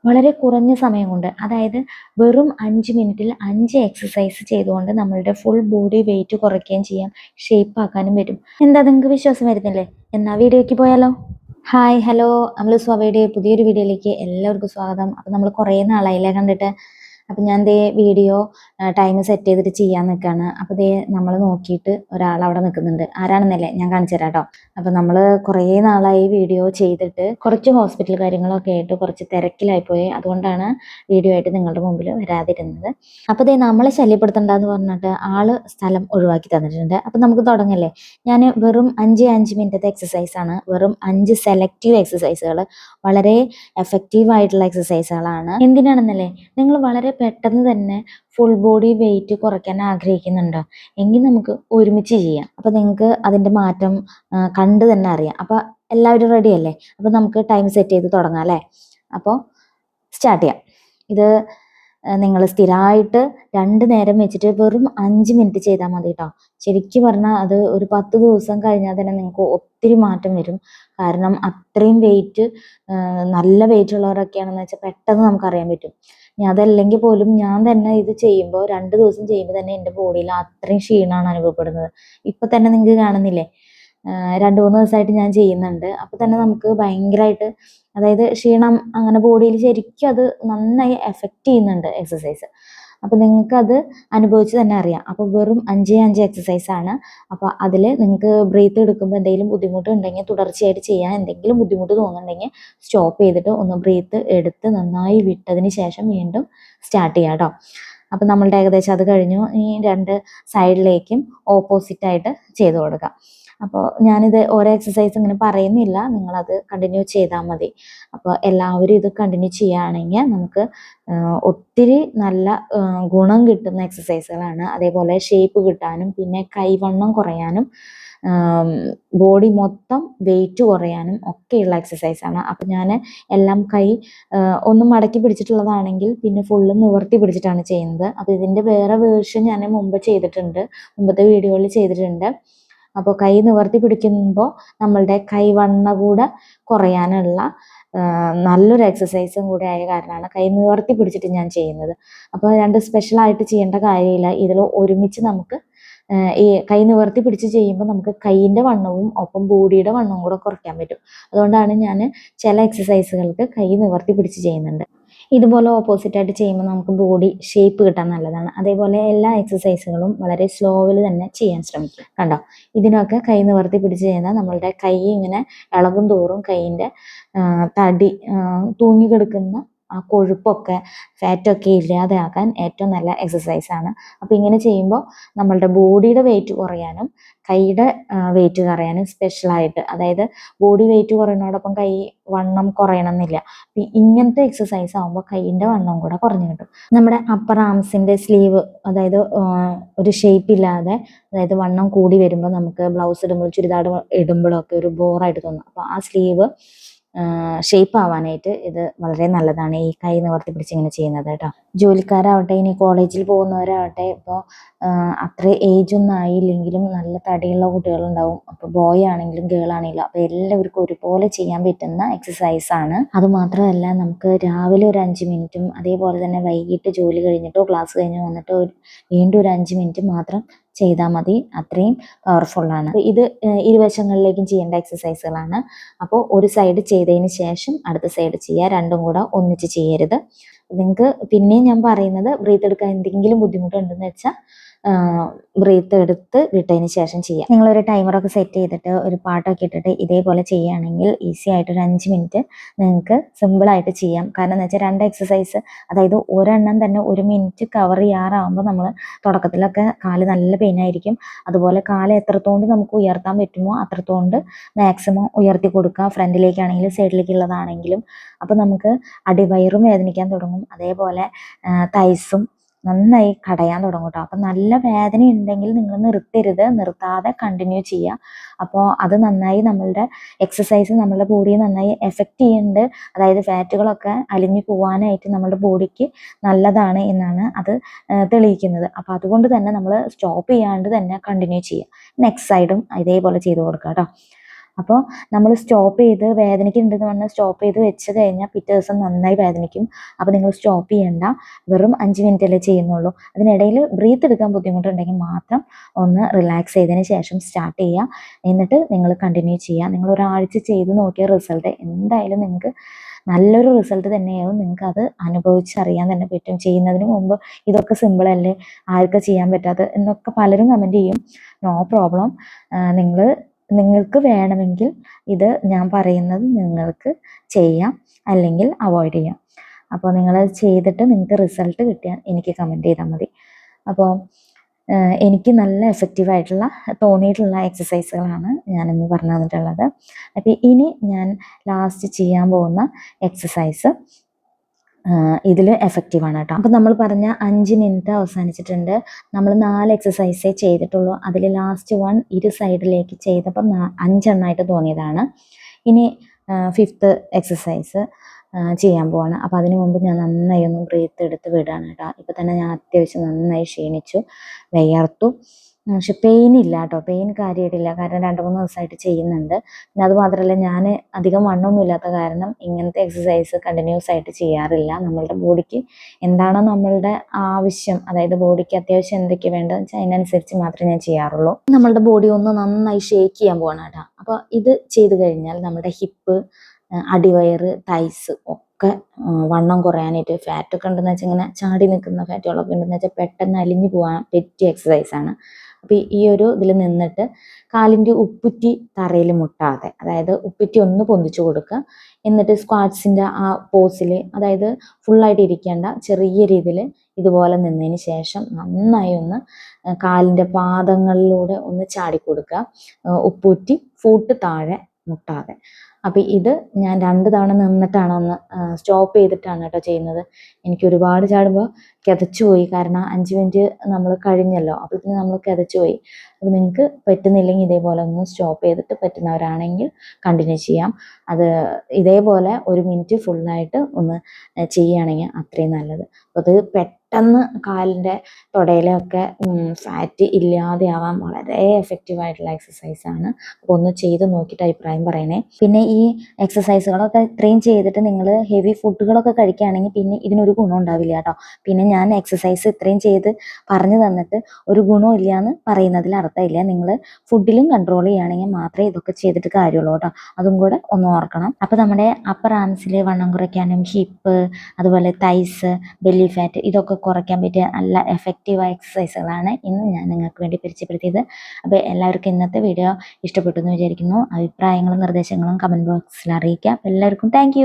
വളരെ കുറഞ്ഞ സമയം കൊണ്ട്, അതായത് വെറും 5 മിനിറ്റിൽ 5 എക്സസൈസ് ചെയ്തുകൊണ്ട് നമ്മളുടെ ഫുൾ ബോഡി വെയിറ്റ് കുറയ്ക്കുകയും ചെയ്യാം, ഷേപ്പ് ആക്കാനും പറ്റും. എന്താ നിങ്ങൾക്ക് വിശ്വാസം വരുന്നില്ലേ? എന്നാ വീഡിയോയ്ക്ക് പോയാലോ? ഹായ്, ഹലോ, നമ്മൾ സ്വവയുടെ പുതിയൊരു വീഡിയോയിലേക്ക് എല്ലാവർക്കും സ്വാഗതം. അപ്പം നമ്മൾ കുറേ നാളായില്ലേ കണ്ടിട്ട്. അപ്പം ഞാൻ ദേ വീഡിയോ ടൈം സെറ്റ് ചെയ്തിട്ട് ചെയ്യാൻ നിൽക്കുകയാണ്. അപ്പോൾ ദേ നമ്മൾ നോക്കിയിട്ട് ഒരാൾ അവിടെ നിൽക്കുന്നുണ്ട്. ആരാണെന്നല്ലേ ഞാൻ കാണിച്ചു തരാം കേട്ടോ. അപ്പം നമ്മൾ കുറേ നാളായി വീഡിയോ ചെയ്തിട്ട് കുറച്ച് ഹോസ്പിറ്റൽ കാര്യങ്ങളൊക്കെ ആയിട്ട് കുറച്ച് തിരക്കിലായിപ്പോയി. അതുകൊണ്ടാണ് വീഡിയോ ആയിട്ട് നിങ്ങളുടെ മുമ്പിൽ വരാതിരുന്നത്. അപ്പോൾ ദേ നമ്മളെ ശല്യപ്പെടുത്തണ്ടെന്ന് പറഞ്ഞിട്ട് സ്ഥലം ഒഴിവാക്കി തന്നിട്ടുണ്ട്. അപ്പം നമുക്ക് തുടങ്ങല്ലേ. ഞാൻ വെറും 5 മിനിറ്റത്തെ എക്സസൈസാണ്, വെറും 5 സെലക്റ്റീവ് എക്സസൈസുകൾ, വളരെ എഫക്റ്റീവ് ആയിട്ടുള്ള എക്സസൈസുകളാണ്. എന്തിനാണെന്നല്ലേ, നിങ്ങൾ വളരെ പെട്ടെന്ന് തന്നെ ഫുൾ ബോഡി വെയിറ്റ് കുറയ്ക്കാൻ ആഗ്രഹിക്കുന്നുണ്ടോ? എങ്കിൽ നമുക്ക് ഒരുമിച്ച് ചെയ്യാം. അപ്പോൾ നിങ്ങൾക്ക് അതിൻ്റെ മാറ്റം കണ്ട് തന്നെ അറിയാം. അപ്പോൾ എല്ലാവരും റെഡി അല്ലേ? അപ്പോൾ നമുക്ക് ടൈം സെറ്റ് ചെയ്ത് തുടങ്ങാം അല്ലേ? അപ്പോൾ സ്റ്റാർട്ട് ചെയ്യാം. ഇത് നിങ്ങൾ സ്ഥിരമായിട്ട് 2 നേരം വെച്ചിട്ട് വെറും 5 മിനിറ്റ് ചെയ്താൽ മതി കേട്ടോ. ശരിക്കും പറഞ്ഞാൽ അത് ഒരു 10 ദിവസം കഴിഞ്ഞാൽ തന്നെ നിങ്ങൾക്ക് ഒത്തിരി മാറ്റം വരും. കാരണം അത്രയും വെയിറ്റ്, നല്ല വെയിറ്റ് ഉള്ളവരൊക്കെയാണെന്ന് വെച്ചാൽ പെട്ടെന്ന് നമുക്കറിയാൻ പറ്റും. ഇനി അതല്ലെങ്കിൽ പോലും ഞാൻ തന്നെ ഇത് ചെയ്യുമ്പോൾ 2 ദിവസം ചെയ്യുമ്പോൾ തന്നെ എൻ്റെ ബോഡിയിൽ അത്രയും ക്ഷീണമാണ് അനുഭവപ്പെടുന്നത്. ഇപ്പം തന്നെ നിങ്ങൾക്ക് കാണുന്നില്ലേ, 2-3 ദിവസമായിട്ട് ഞാൻ ചെയ്യുന്നുണ്ട്. അപ്പോൾ തന്നെ നമുക്ക് ഭയങ്കരമായിട്ട്, അതായത് ക്ഷീണം അങ്ങനെ ബോഡിയിൽ ശരിക്കും അത് നന്നായി എഫക്റ്റ് ചെയ്യുന്നുണ്ട് എക്സസൈസ്. അപ്പോൾ നിങ്ങൾക്കത് അനുഭവിച്ച് തന്നെ അറിയാം. അപ്പോൾ വെറും 5 എക്സസൈസാണ്. അപ്പോൾ അതിൽ നിങ്ങൾക്ക് ബ്രീത്ത് എടുക്കുമ്പോൾ എന്തെങ്കിലും ബുദ്ധിമുട്ടുണ്ടെങ്കിൽ, തുടർച്ചയായിട്ട് ചെയ്യാൻ എന്തെങ്കിലും ബുദ്ധിമുട്ട് തോന്നുന്നുണ്ടെങ്കിൽ സ്റ്റോപ്പ് ചെയ്തിട്ട് ഒന്ന് ബ്രീത്ത് എടുത്ത് നന്നായി വിട്ടതിന് ശേഷം വീണ്ടും സ്റ്റാർട്ട് ചെയ്യാം കേട്ടോ. അപ്പോൾ നമ്മളുടെ ഏകദേശം അത് കഴിഞ്ഞു. ഈ 2 സൈഡിലേക്കും ഓപ്പോസിറ്റായിട്ട് ചെയ്ത് കൊടുക്കാം. അപ്പോൾ ഞാനിത് ഓരോ എക്സസൈസ് ഇങ്ങനെ പറയുന്നില്ല, നിങ്ങളത് കണ്ടിന്യൂ ചെയ്താൽ മതി. അപ്പോൾ എല്ലാവരും ഇത് കണ്ടിന്യൂ ചെയ്യുകയാണെങ്കിൽ നമുക്ക് ഒത്തിരി നല്ല ഗുണം കിട്ടുന്ന എക്സസൈസുകളാണ്. അതേപോലെ ഷേപ്പ് കിട്ടാനും പിന്നെ കൈവണ്ണം കുറയാനും ബോഡി മൊത്തം വെയിറ്റ് കുറയാനും ഒക്കെയുള്ള എക്സസൈസാണ്. അപ്പം ഞാൻ എല്ലാം ഒന്ന് മടക്കി പിടിച്ചിട്ടുള്ളതാണെങ്കിൽ പിന്നെ ഫുള്ള് നിവർത്തി പിടിച്ചിട്ടാണ് ചെയ്യുന്നത്. അപ്പോൾ ഇതിൻ്റെ വേറെ വേർഷൻ ഞാൻ മുമ്പത്തെ വീഡിയോയിൽ ചെയ്തിട്ടുണ്ട്. അപ്പോൾ കൈ നിവർത്തി പിടിക്കുമ്പോൾ നമ്മളുടെ കൈവണ്ണ കൂടെ കുറയാനുള്ള നല്ലൊരു എക്സസൈസും കൂടെ ആയ കാരണമാണ് കൈ നിവർത്തി പിടിച്ചിട്ട് ഞാൻ ചെയ്യുന്നത്. അപ്പോൾ 2 സ്പെഷ്യലായിട്ട് ചെയ്യേണ്ട കാര്യമില്ല. ഇതിൽ ഒരുമിച്ച് നമുക്ക് ഈ കൈ നിവർത്തി പിടിച്ച് ചെയ്യുമ്പോൾ നമുക്ക് കൈയിൻ്റെ വണ്ണവും ഒപ്പം ബോഡിയുടെ വണ്ണവും കൂടെ കുറയ്ക്കാൻ പറ്റും. അതുകൊണ്ടാണ് ഞാൻ ചില എക്സസൈസുകൾക്ക് കൈ നിവർത്തി പിടിച്ച് ചെയ്യുന്നുണ്ട്. ഇതുപോലെ ഓപ്പോസിറ്റായിട്ട് ചെയ്യുമ്പോൾ നമുക്ക് ബോഡി ഷേപ്പ് കിട്ടാൻ നല്ലതാണ്. അതേപോലെ എല്ലാ എക്സസൈസുകളും വളരെ സ്ലോവിൽ തന്നെ ചെയ്യാൻ ശ്രമിക്കുക. കണ്ടോ, ഇതിനൊക്കെ കൈ നിവർത്തി പിടിച്ച് ചെയ്യുന്ന നമ്മളുടെ കൈ ഇങ്ങനെ ഇളകും തോറും കൈയിൻ്റെ തടി, തൂങ്ങിക്കിടക്കുന്ന ആ കൊഴുപ്പൊക്കെ, ഫാറ്റൊക്കെ ഇല്ലാതെയാക്കാൻ ഏറ്റവും നല്ല എക്സസൈസാണ്. അപ്പോൾ ഇങ്ങനെ ചെയ്യുമ്പോൾ നമ്മളുടെ ബോഡിയുടെ വെയിറ്റ് കുറയാനും കൈയുടെ വെയിറ്റ് കുറയാനും സ്പെഷ്യലായിട്ട്, അതായത് ബോഡി വെയിറ്റ് കുറയുന്നതോടൊപ്പം കൈ വണ്ണം കുറയണമെന്നില്ല. ഇങ്ങനത്തെ എക്സസൈസ് ആകുമ്പോൾ കൈയിൻ്റെ വണ്ണം കൂടെ കുറഞ്ഞു കിട്ടും. നമ്മുടെ അപ്പർ ആംസിൻ്റെ സ്ലീവ്, അതായത് ഒരു ഷേപ്പ് ഇല്ലാതെ, അതായത് വണ്ണം കൂടി വരുമ്പോൾ നമുക്ക് ബ്ലൗസ് ഇടുമ്പോൾ ചുരിദാർ ഇടുമ്പോഴൊക്കെ ഒരു ബോറായിട്ട് തോന്നും. അപ്പോൾ ആ സ്ലീവ് ഷേപ്പ് ആവാനായിട്ട് ഇത് വളരെ നല്ലതാണ്, ഈ കൈ നിവർത്തി പിടിച്ച് ഇങ്ങനെ ചെയ്യുന്നത് കേട്ടോ. ജോലിക്കാരാവട്ടെ, ഇനി കോളേജിൽ പോകുന്നവരാവട്ടെ, ഇപ്പോൾ അത്ര ഏജൊന്നും ആയില്ലെങ്കിലും നല്ല തടിയുള്ള കുട്ടികളുണ്ടാവും. അപ്പോൾ ബോയ് ആണെങ്കിലും ഗേൾ ആണെങ്കിലും അപ്പോൾ എല്ലാവർക്കും ഒരുപോലെ ചെയ്യാൻ പറ്റുന്ന എക്സസൈസാണ്. അതുമാത്രമല്ല, നമുക്ക് രാവിലെ ഒരു 5 മിനിറ്റും അതേപോലെ തന്നെ വൈകിട്ട് ജോലി കഴിഞ്ഞിട്ടോ ക്ലാസ് കഴിഞ്ഞ് വന്നിട്ടോ വീണ്ടും ഒരു 5 മിനിറ്റ് മാത്രം ചെയ്താൽ മതി. അത്രയും പവർഫുള്ളാണ്. ഇത് ഇരുവശങ്ങളിലേക്കും ചെയ്യേണ്ട എക്സസൈസുകളാണ്. അപ്പോൾ ഒരു സൈഡ് ചെയ്തതിന് ശേഷം അടുത്ത സൈഡ് ചെയ്യുക, രണ്ടും കൂടെ ഒന്നിച്ച് ചെയ്യരുത്. നിങ്ങൾക്ക് പിന്നെയും ഞാൻ പറയുന്നത്, ബ്രീത്ത് എടുക്കാൻ എന്തെങ്കിലും ബുദ്ധിമുട്ടുണ്ടെന്ന് വെച്ചാൽ ബ്രീത്ത് എടുത്ത് വിട്ടതിന് ശേഷം ചെയ്യാം. നിങ്ങളൊരു ടൈമറൊക്കെ സെറ്റ് ചെയ്തിട്ട് ഒരു പാട്ടൊക്കെ ഇട്ടിട്ട് ഇതേപോലെ ചെയ്യുകയാണെങ്കിൽ ഈസി ആയിട്ട് ഒരു 5 മിനിറ്റ് നിങ്ങൾക്ക് സിമ്പിളായിട്ട് ചെയ്യാം. കാരണം എന്ന് വെച്ചാൽ 2 എക്സസൈസ്, അതായത് ഒരെണ്ണം തന്നെ 1 മിനിറ്റ് കവർ ചെയ്യാറാകുമ്പോൾ നമ്മൾ തുടക്കത്തിലൊക്കെ കാല് നല്ല പെയിൻ ആയിരിക്കും. അതുപോലെ കാല് എത്രത്തോണ്ട് നമുക്ക് ഉയർത്താൻ പറ്റുമോ അത്രത്തോണ്ട് മാക്സിമം ഉയർത്തി കൊടുക്കുക, ഫ്രണ്ടിലേക്കാണെങ്കിലും സൈഡിലേക്കുള്ളതാണെങ്കിലും. അപ്പോൾ നമുക്ക് അടിവയറും വേദനിക്കാൻ തുടങ്ങും, അതേപോലെ തൈസും നന്നായി കടയാൻ തുടങ്ങും കേട്ടോ. അപ്പം നല്ല വേദന ഉണ്ടെങ്കിൽ നിങ്ങൾ നിർത്തരുത്, നിർത്താതെ കണ്ടിന്യൂ ചെയ്യുക. അപ്പോൾ അത് നന്നായി നമ്മളുടെ എക്സസൈസ് നമ്മളുടെ ബോഡിയെ നന്നായി എഫക്റ്റ് ചെയ്യുന്നുണ്ട്. അതായത് ഫാറ്റുകളൊക്കെ അലിഞ്ഞു പോകാനായിട്ട് നമ്മളുടെ ബോഡിക്ക് നല്ലതാണ് എന്നാണ് അത് തെളിയിക്കുന്നത്. അപ്പോൾ അതുകൊണ്ട് തന്നെ നമ്മൾ സ്റ്റോപ്പ് ചെയ്യാണ്ട് തന്നെ കണ്ടിന്യൂ ചെയ്യുക. നെക്സ്റ്റ് സൈഡും ഇതേപോലെ ചെയ്ത് കൊടുക്കുക കേട്ടോ. അപ്പോൾ നമ്മൾ സ്റ്റോപ്പ് ചെയ്ത് വേദനിക്കുന്നുണ്ടെന്ന് പറഞ്ഞാൽ സ്റ്റോപ്പ് ചെയ്ത് വെച്ച് കഴിഞ്ഞാൽ പിറ്റേ ദിവസം നന്നായി വേദനിക്കും. അപ്പോൾ നിങ്ങൾ സ്റ്റോപ്പ് ചെയ്യണ്ട, വെറും 5 മിനിറ്റല്ലേ ചെയ്യുന്നുള്ളൂ. അതിനിടയിൽ ബ്രീത്ത് എടുക്കാൻ ബുദ്ധിമുട്ടുണ്ടെങ്കിൽ മാത്രം ഒന്ന് റിലാക്സ് ചെയ്തതിന് ശേഷം സ്റ്റാർട്ട് ചെയ്യുക. എന്നിട്ട് നിങ്ങൾ കണ്ടിന്യൂ ചെയ്യുക. നിങ്ങൾ ഒരാഴ്ച ചെയ്ത് നോക്കിയ റിസൾട്ട് എന്തായാലും നിങ്ങൾക്ക് നല്ലൊരു റിസൾട്ട് തന്നെയാവും. നിങ്ങൾക്ക് അത് അനുഭവിച്ചറിയാൻ തന്നെ പറ്റും. ചെയ്യുന്നതിന് മുമ്പ് ഇതൊക്കെ സിമ്പിളല്ലേ, ആർക്കും ചെയ്യാൻ പറ്റാത്ത എന്നൊക്കെ പലരും കമൻറ്റ് ചെയ്യും. No problem. നിങ്ങൾക്ക് വേണമെങ്കിൽ ഇത് ഞാൻ പറയുന്നത് നിങ്ങൾക്ക് ചെയ്യാം, അല്ലെങ്കിൽ അവോയ്ഡ് ചെയ്യാം. അപ്പോൾ നിങ്ങൾ ചെയ്തിട്ട് നിങ്ങൾക്ക് റിസൾട്ട് കിട്ടിയാൽ എനിക്ക് കമൻറ്റ് ചെയ്താൽ മതി. അപ്പോൾ എനിക്ക് നല്ല എഫക്റ്റീവായിട്ടുള്ള തോന്നിയിട്ടുള്ള എക്സസൈസുകളാണ് ഞാനിന്ന് പറഞ്ഞു തന്നിട്ടുള്ളത്. അപ്പോൾ ഇനി ഞാൻ ലാസ്റ്റ് ചെയ്യാൻ പോകുന്ന എക്സസൈസ് ഇതിൽ എഫക്റ്റീവാണ് കേട്ടോ. അപ്പോൾ നമ്മൾ പറഞ്ഞ 5 മിനിറ്റ് അവസാനിച്ചിട്ടുണ്ട്. നമ്മൾ 4 എക്സസൈസേ ചെയ്തിട്ടുള്ളൂ. അതിൽ ലാസ്റ്റ് 1 ഇരു സൈഡിലേക്ക് ചെയ്തപ്പോൾ 5 എണ്ണമായിട്ട് തോന്നിയതാണ്. ഇനി 5th എക്സസൈസ് ചെയ്യാൻ പോവാണ്. അപ്പോൾ അതിന് മുമ്പ് ഞാൻ നന്നായി ഒന്ന് ബ്രീത്ത് എടുത്ത് വിടുകയാണ് കേട്ടോ. ഇപ്പോൾ തന്നെ ഞാൻ അത്യാവശ്യം നന്നായി ക്ഷീണിച്ചു, വിയർത്തു. പക്ഷെ പെയിൻ ഇല്ല കേട്ടോ, പെയിൻ കാര്യമായിട്ടില്ല. കാരണം 2-3 ദിവസമായിട്ട് ചെയ്യുന്നുണ്ട്. പിന്നെ അതുമാത്രമല്ല, ഞാൻ അധികം വണ്ണമൊന്നും ഇല്ലാത്ത കാരണം ഇങ്ങനത്തെ എക്സസൈസ് കണ്ടിന്യൂസ് ആയിട്ട് ചെയ്യാറില്ല. നമ്മളുടെ ബോഡിക്ക് എന്താണോ നമ്മളുടെ ആവശ്യം, അതായത് ബോഡിക്ക് അത്യാവശ്യം എന്തൊക്കെ വേണ്ടതെന്ന് വെച്ചാൽ അതിനനുസരിച്ച് മാത്രമേ ഞാൻ ചെയ്യാറുള്ളൂ. നമ്മളുടെ ബോഡി ഒന്ന് നന്നായി ഷേക്ക് ചെയ്യാൻ പോകണം കേട്ടോ. അപ്പോൾ ഇത് ചെയ്ത് കഴിഞ്ഞാൽ നമ്മുടെ ഹിപ്പ്, അടിവയറ്, തൈസ് ഒക്കെ വണ്ണം കുറയാനായിട്ട്, ഫാറ്റൊക്കെ ഉണ്ടെന്ന് വെച്ചാൽ ഇങ്ങനെ ചാടി നിൽക്കുന്ന ഫാറ്റുകളൊക്കെ ഉണ്ടെന്ന് വെച്ചാൽ പെട്ടെന്ന് അലിഞ്ഞു പോകാൻ പറ്റിയ എക്സസൈസാണ്. അപ്പോൾ ഈ ഒരു ഇതിൽ നിന്നിട്ട് കാലിൻ്റെ ഉപ്പുറ്റി തറയിൽ മുട്ടാതെ, അതായത് ഉപ്പുറ്റി ഒന്ന് പൊന്തിച്ചു കൊടുക്കുക. എന്നിട്ട് സ്ക്വാട്സിൻ്റെ ആ പോസിൽ, അതായത് ഫുള്ളായിട്ട് ഇരിക്കേണ്ട, ചെറിയ രീതിയിൽ ഇതുപോലെ നിന്നതിന് ശേഷം നന്നായി ഒന്ന് കാലിൻ്റെ പാദങ്ങളിലൂടെ ഒന്ന് ചാടിക്കൊടുക്കുക. ഉപ്പുറ്റി ഫൂട്ട് താഴെ മുട്ടാതെ. അപ്പോൾ ഇത് ഞാൻ 2 തവണ നിന്നിട്ടാണ് ഒന്ന് സ്റ്റോപ്പ് ചെയ്തിട്ടാണ് കേട്ടോ ചെയ്യുന്നത്. എനിക്ക് ഒരുപാട് ചാടുമ്പോൾ കിതച്ചു പോയി. കാരണം 5 മിനിറ്റ് നമ്മൾ കഴിഞ്ഞല്ലോ, അപ്പോഴത്തേന് നമ്മൾ കിതച്ചു പോയി. അപ്പോൾ നിങ്ങൾക്ക് പറ്റുന്നില്ലെങ്കിൽ ഇതേപോലെ ഒന്ന് സ്റ്റോപ്പ് ചെയ്തിട്ട് പറ്റുന്നവരാണെങ്കിൽ കണ്ടിന്യൂ ചെയ്യാം. അത് ഇതേപോലെ 1 മിനിറ്റ് ഫുള്ളായിട്ട് ഒന്ന് ചെയ്യുകയാണെങ്കിൽ അത്രയും നല്ലത്. അപ്പോൾ അത് പെട്ടെന്ന് കാലിൻ്റെ തുടയിലൊക്കെ ഫാറ്റ് ഇല്ലാതെയാവാൻ വളരെ എഫക്റ്റീവായിട്ടുള്ള എക്സസൈസാണ്. അപ്പോൾ ഒന്ന് ചെയ്ത് നോക്കിയിട്ട് അഭിപ്രായം പറയണേ. പിന്നെ ഈ എക്സസൈസുകളൊക്കെ ഇത്രയും ചെയ്തിട്ട് നിങ്ങൾ ഹെവി ഫുഡുകളൊക്കെ കഴിക്കുകയാണെങ്കിൽ പിന്നെ ഇതിനൊരു ഗുണം ഉണ്ടാവില്ല കേട്ടോ. പിന്നെ ഞാൻ എക്സസൈസ് ഇത്രയും ചെയ്ത് പറഞ്ഞു തന്നിട്ട് ഒരു ഗുണവും ഇല്ല എന്ന് പറയുന്നതിൽ അർത്ഥമില്ല. നിങ്ങൾ ഫുഡിലും കൺട്രോൾ ചെയ്യുകയാണെങ്കിൽ മാത്രമേ ഇതൊക്കെ ചെയ്തിട്ട് കാര്യമുള്ളൂ കേട്ടോ. അതും കൂടെ ഒന്ന് ഓർക്കണം. അപ്പോൾ നമ്മുടെ അപ്പർ ആംസിൽ വണ്ണം കുറയ്ക്കാനും, ഹിപ്പ്, അതുപോലെ തൈസ്, ബെല്ലി ഫാറ്റ്, ഇതൊക്കെ കുറയ്ക്കാൻ പറ്റിയ നല്ല എഫക്റ്റീവായ എക്സസൈസുകളാണ് ഇന്ന് ഞാൻ നിങ്ങൾക്ക് വേണ്ടി പരിചയപ്പെടുത്തിയത്. അപ്പോൾ എല്ലാവർക്കും ഇന്നത്തെ വീഡിയോ ഇഷ്ടപ്പെട്ടു എന്ന് വിചാരിക്കുന്നു. അഭിപ്രായങ്ങളും നിർദ്ദേശങ്ങളും കമൻറ്റ് ബോക്സിൽ അറിയിക്കാം. എല്ലാവർക്കും താങ്ക്